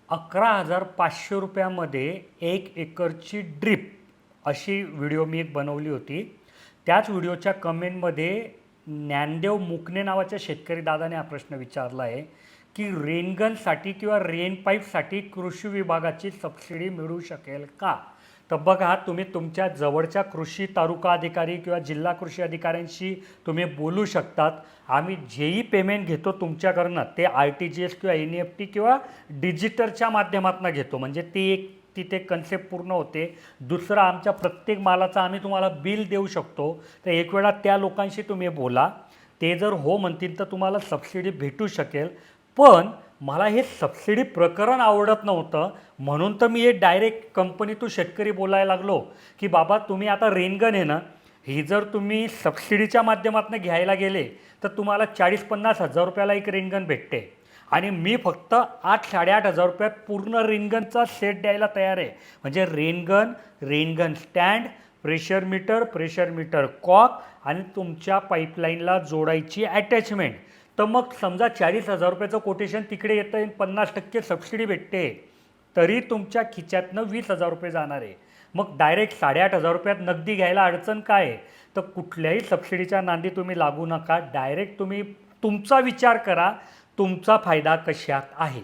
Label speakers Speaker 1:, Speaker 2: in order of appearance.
Speaker 1: 11,500 रुपयामध्ये 1 एकरची ड्रीप अशी व्हिडिओ मी एक बनवली होती। त्याच व्हिडिओच्या कमेंटमध्ये ज्ञानदेव मुकणे नावाच्या शेतकरी दादाने हा प्रश्न विचारला आहे की रेनगनसाठी किंवा रेन पाईपसाठी कृषी विभागाची सबसिडी मिळू शकेल का। तर बघा, तुम्ही तुमच्या जवळच्या कृषी तालुका अधिकारी किंवा जिल्हा कृषी अधिकाऱ्यांशी तुम्ही बोलू शकतात। आम्ही जेही पेमेंट घेतो तुमच्याकडनं ते RTGS किंवा NEFT किंवा डिजिटलच्या माध्यमातून घेतो, म्हणजे ती एक तिथे कन्सेप्ट पूर्ण होते। दुसरं, आमच्या प्रत्येक मालाचा आम्ही तुम्हाला बिल देऊ शकतो। तर एक वेळा त्या लोकांशी तुम्ही बोला, ते जर हो म्हणतील तर तुम्हाला सबसिडी भेटू शकेल। पण मला हे सबसिडी प्रकरण आवडत नव्हतं, म्हणून तर मी हे डायरेक्ट कंपनी टू शेतकरी बोलायला लागलो की बाबा तुम्ही आता रेनगन आहे ना, ही जर तुम्ही सबसिडीच्या माध्यमातून घ्यायला गेले तर तुम्हाला 40-50 हजार रुपयाला एक रेनगन भेटते आणि मी फक्त 8-8.5 हजार रुपयात पूर्ण रेनगनचा सेट द्यायला तयार आहे। म्हणजे rain gun stand, pressure meter cock आणि तुमच्या पाईपलाईनला जोडायची अटॅचमेंट। तर मग समजा 40 हजार रुपयाचं कोटेशन तिकडे येतं आणि 50% सबसिडी भेटते, तरी तुमच्या खिच्यातनं 20 हजार रुपये जाणार आहे। मग डायरेक्ट 8.5 हजार रुपयात नगदी घ्यायला अडचण काय आहे? तर कुठल्याही सबसिडीच्या नांदी तुम्ही लागू नका। डायरेक्ट तुम्ही तुमचा विचार करा, तुमचा फायदा कशात आहे।